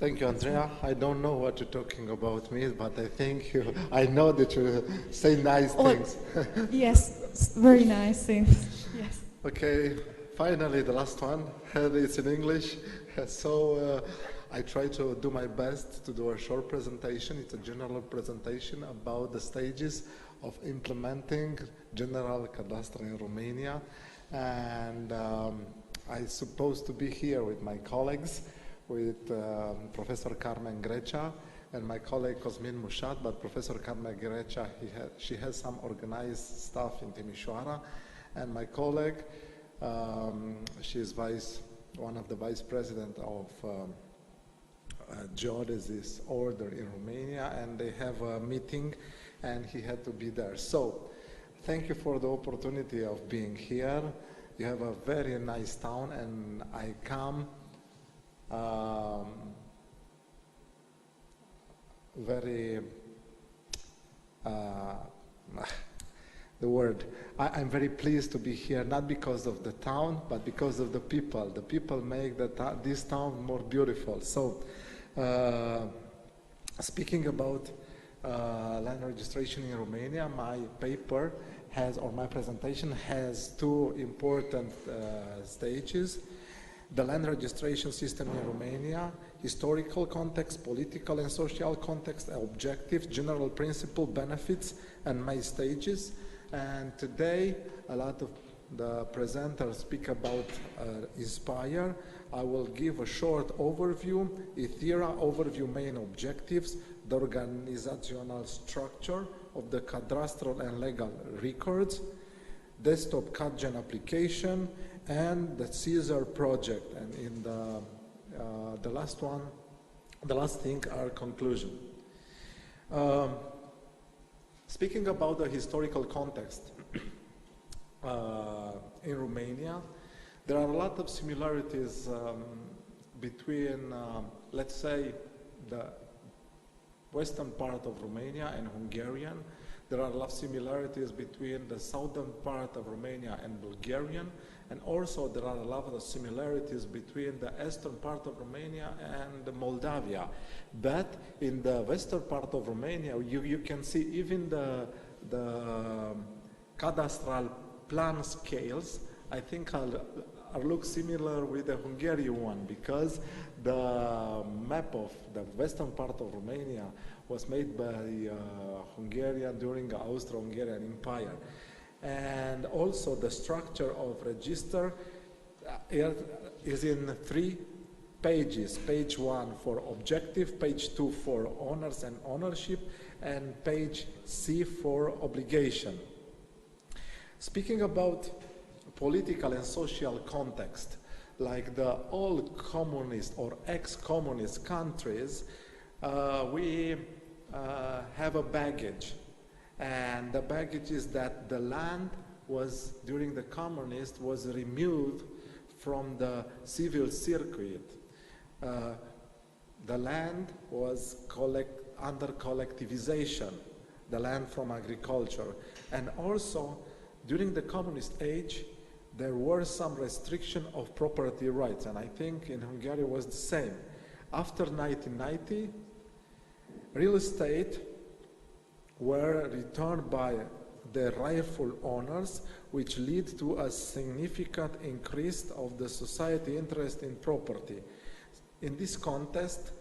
Thank you, Andrea. I don't know what you're talking about me, but I think I know that you say nice things. Yes, very nice things. Yes. Okay, finally the last one. It's in English. So I try to do my best to do a short presentation. It's a general presentation about the stages of implementing general cadastre in Romania. And I'm supposed to be here with my colleagues, with Professor Carmen Grecea and my colleague Cosmin Mușat, but Professor Carmen Grecea, she has some organized stuff in Timișoara, and my colleague, she is one of the vice president of Geodesy order in Romania, and they have a meeting, and he had to be there. So, thank you for the opportunity of being here. You have a very nice town, and I come I'm very pleased to be here, not because of the town, but because of the people. The people make this town more beautiful. So, speaking about land registration in Romania, my paper my presentation has two important stages. The land registration system in Romania, historical context, political and social context, objectives, general principle, benefits, and main stages. And today, a lot of the presenters speak about Inspire. I will give a short overview, Ethera overview main objectives, the organizational structure of the cadastral and legal records, desktop CADGen application, and the Caesar project. And in the last thing, our conclusion. Speaking about the historical context in Romania, there are a lot of similarities between, let's say, the western part of Romania and Hungarian. There are a lot of similarities between the southern part of Romania and Bulgarian, and also there are a lot of similarities between the eastern part of Romania and Moldavia. But in the western part of Romania, you can see even the cadastral plan scales, I think look similar with the Hungarian one, because the map of the western part of Romania was made by Hungarian during the Austro-Hungarian Empire. And also the structure of register is in 3 pages. Page 1 for objective, page 2 for owners and ownership, and page C for obligation. Speaking about political and social context, like the old communist or ex-communist countries, we have a baggage. And the baggage is that the land was, during the communist, was removed from the civil circuit. The land was under collectivization, the land from agriculture. And also, during the communist age, there were some restriction of property rights, and I think in Hungary was the same. After 1990, real estate were returned by the rightful owners, which lead to a significant increase of the society interest in property. In this context,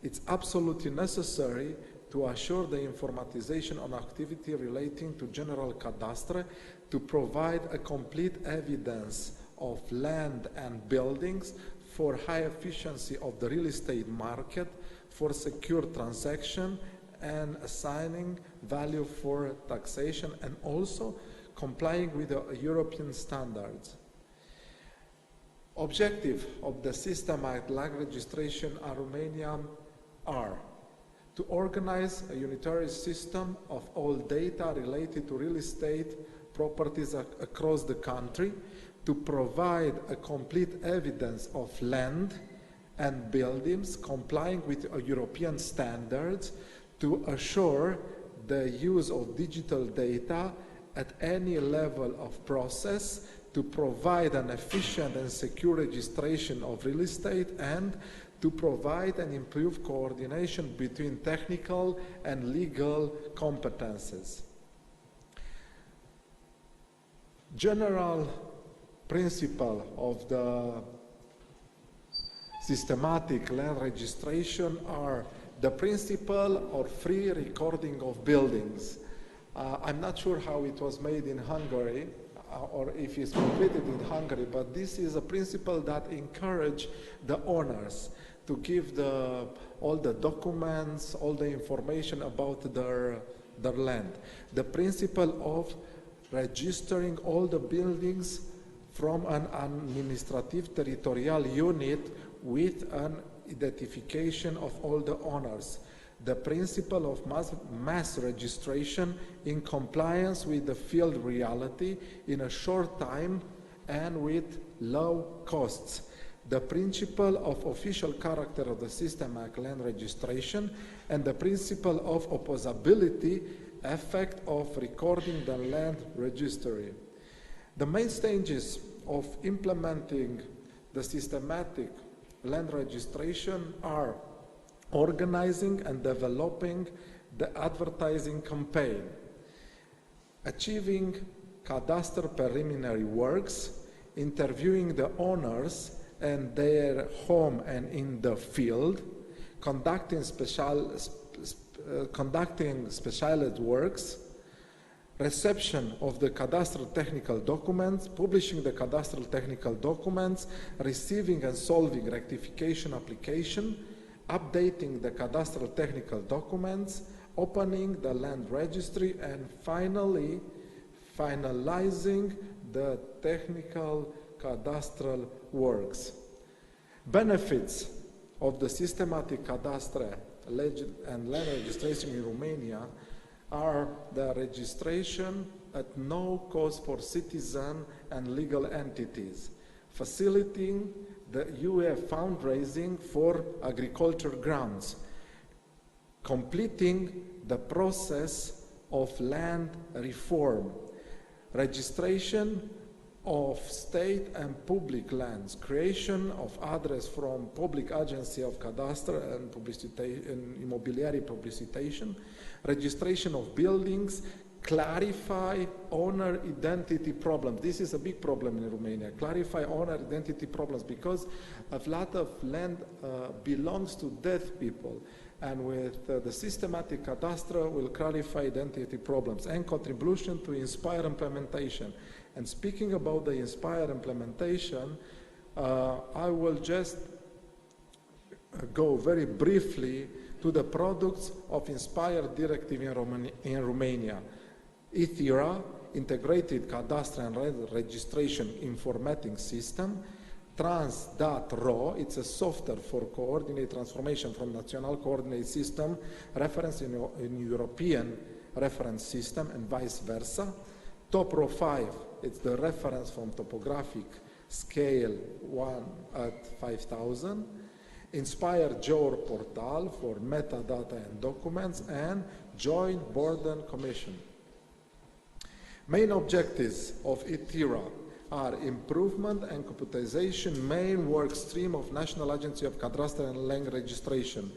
it's absolutely necessary to assure the informatization on activity relating to general cadastre, to provide a complete evidence of land and buildings for high efficiency of the real estate market, for secure transaction and assigning value for taxation, and also complying with the European standards. Objective of the systematic land registration in Romania are to organize a unitary system of all data related to real estate properties across the country, to provide a complete evidence of land and buildings complying with European standards, to assure the use of digital data at any level of process, to provide an efficient and secure registration of real estate, and to provide and improve coordination between technical and legal competences. General principle of the systematic land registration are the principle of free recording of buildings. I'm not sure how it was made in Hungary, or if it's completed in Hungary, but this is a principle that encourages the owners to give all the documents, all the information about their land. The principle of registering all the buildings from an administrative territorial unit with an identification of all the owners. The principle of mass registration in compliance with the field reality in a short time and with low costs. The principle of official character of the systematic land registration, and the principle of opposability effect of recording the land registry. The main stages of implementing the systematic land registration are organizing and developing the advertising campaign, achieving cadastral preliminary works, interviewing the owners and their home and in the field, conducting specialized works, reception of the cadastral technical documents, publishing the cadastral technical documents, receiving and solving rectification application, updating the cadastral technical documents, opening the land registry, and finally finalizing the technical cadastral works. Benefits of the systematic cadastral and land registration in Romania are the registration at no cost for citizen and legal entities, facilitating the UE fundraising for agriculture grants, completing the process of land reform, registration of state and public lands, creation of address from Public Agency of Cadastre and Immobiliary Publicitation, registration of buildings, clarify owner identity problems. This is a big problem in Romania. Clarify owner identity problems because a lot of land belongs to dead people. And with the systematic cadastre will clarify identity problems and contribution to inspire implementation. And speaking about the inspire implementation, I will just go very briefly to the products of Inspire Directive in Romania. ITIRA, Integrated Cadastre and Registration Informating System, Trans.ro, it's a software for coordinate transformation from national coordinate system, reference in European reference system, and vice versa. TopRo 5, it's the reference from topographic scale 1 at 5,000. Inspire Jour portal for metadata and documents, and Joint Border Commission. Main objectives of ITIRA are improvement and computerization main work stream of National Agency of Cadastre and Land Registration,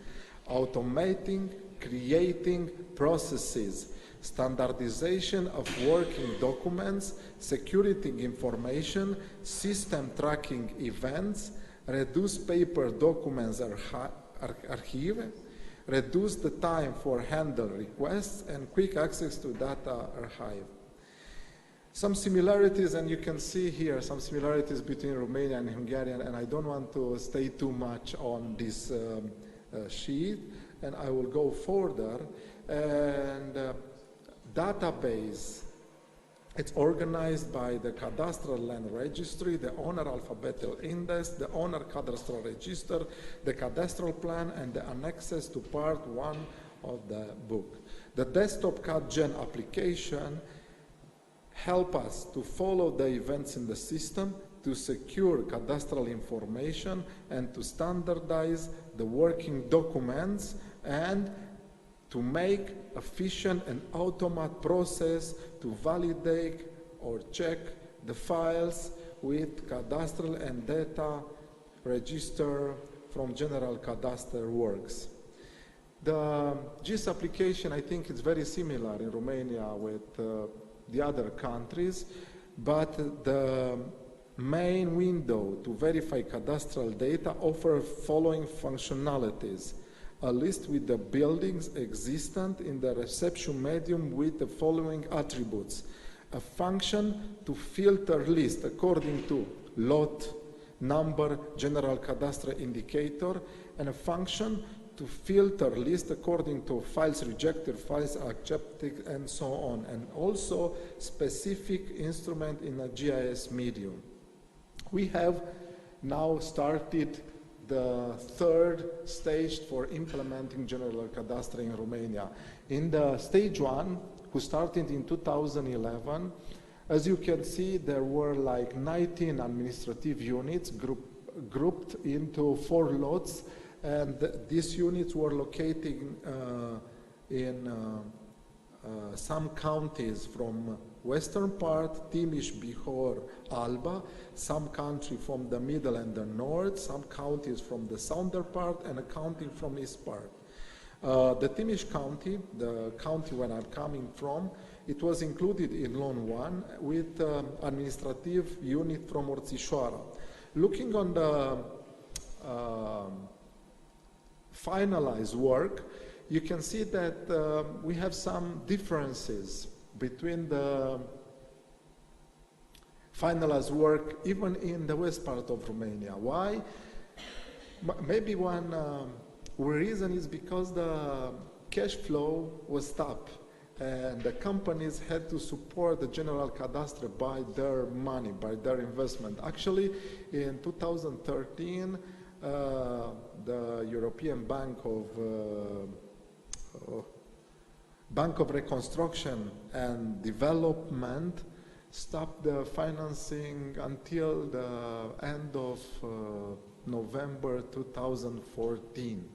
automating, creating processes, standardization of working documents, security information, system tracking events, reduce paper documents archive, reduce the time for handle requests, and quick access to data archive. Some similarities, and you can see here some similarities between Romanian and Hungarian, and I don't want to stay too much on this sheet, and I will go further. And database, it's organized by the Cadastral Land Registry, the Owner Alphabetical Index, the Owner Cadastral Register, the Cadastral Plan, and the annexes to Part 1 of the book. The Desktop CAD-Gen application help us to follow the events in the system, to secure cadastral information, and to standardize the working documents, and to make efficient and automated process to validate or check the files with cadastral and data register from general cadastre works. The GIS application, I think, is very similar in Romania with the other countries, but the main window to verify cadastral data offers following functionalities. A list with the buildings existent in the reception medium with the following attributes. A function to filter list according to lot, number, general cadastre indicator, and a function to filter list according to files rejected, files accepted, and so on, and also specific instrument in a GIS medium. We have now started the third stage for implementing general cadastre in Romania. In the stage 1, who started in 2011, as you can see, there were like 19 administrative units grouped into 4 lots, and these units were located in some counties from western part, Timiș, Bihor, Alba, some country from the middle and the north, some counties from the southern part, and a county from east part. The Timiș county, the county where I'm coming from, it was included in Lone 1 with administrative unit from Orțișoara. Looking on the finalized work, you can see that we have some differences between the finalized work even in the west part of Romania. Why? Maybe one reason is because the cash flow was stopped and the companies had to support the general cadastre by their money, by their investment. Actually, in 2013, the European Bank of Reconstruction and Development stopped the financing until the end of November 2014.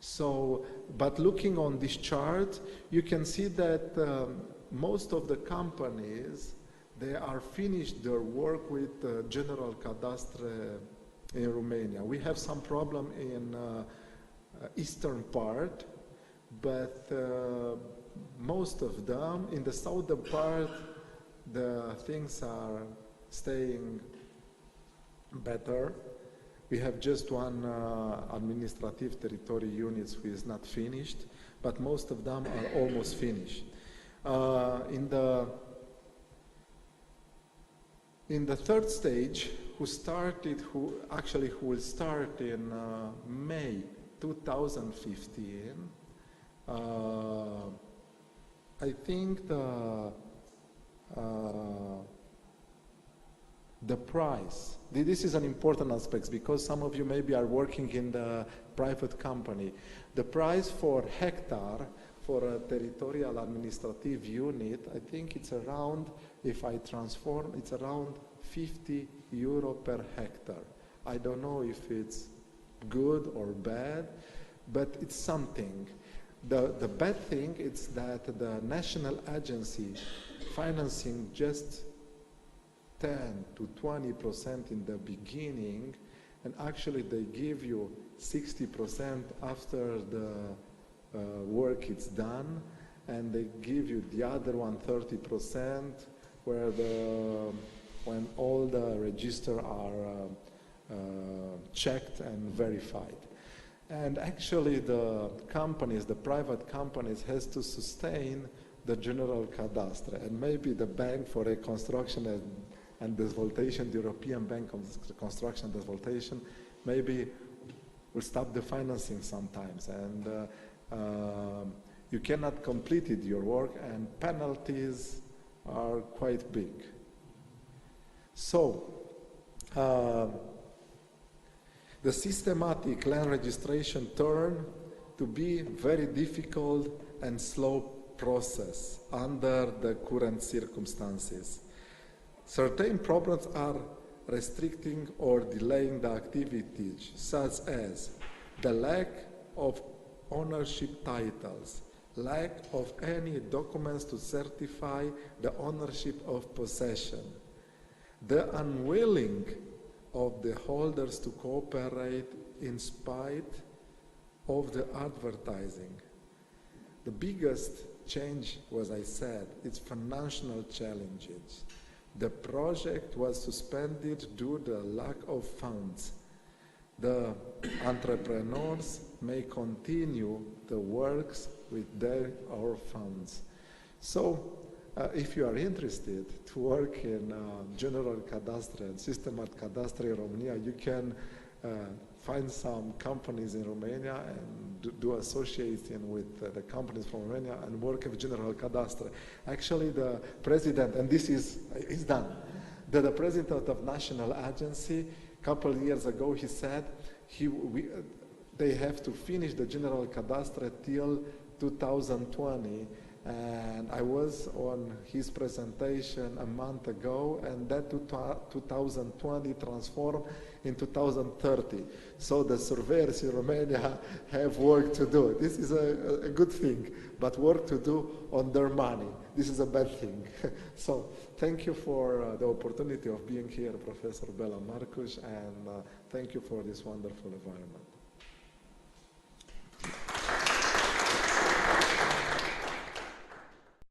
So, but looking on this chart, you can see that most of the companies, they are finished their work with general cadastre in Romania. We have some problem in eastern part, but most of them, in the southern part, the things are staying better. We have just one administrative territory units who is not finished, but most of them are almost finished. In the third stage, who will start in May 2015, I think the price, this is an important aspect because some of you maybe are working in the private company. The price for hectare for a territorial administrative unit, I think it's around, if I transform, it's around 50 euro per hectare. I don't know if it's good or bad, but it's something. The bad thing is that the national agency financing just 10 to 20% in the beginning, and actually they give you 60% after the work is done, and they give you the other one 30% when all the register are checked and verified. And actually the companies, the private companies, has to sustain the general cadastre, and maybe the Bank for Reconstruction and Devoltation, the European Bank of Reconstruction and Devoltation, maybe will stop the financing sometimes, and you cannot complete your work, and penalties are quite big. So, the systematic land registration turned to be very difficult and slow process under the current circumstances. Certain problems are restricting or delaying the activities, such as the lack of ownership titles, lack of any documents to certify the ownership of possession, the unwilling of the holders to cooperate in spite of the advertising. The biggest change, as I said, is financial challenges. The project was suspended due to the lack of funds. The entrepreneurs may continue the works with our funds. So, if you are interested to work in general cadastre and systemat cadastre in Romania, you can find some companies in Romania and do association with the companies from Romania and work with general cadastre. Actually, the president, and this is done, the president of national agency, a couple of years ago, he said they have to finish the general cadastre till 2020. And I was on his presentation a month ago, and that 2020 transformed in 2030. So the surveyors in Romania have work to do. This is a good thing, but work to do on their money. This is a bad thing. So thank you for the opportunity of being here, Professor Bela Marcus, and thank you for this wonderful environment.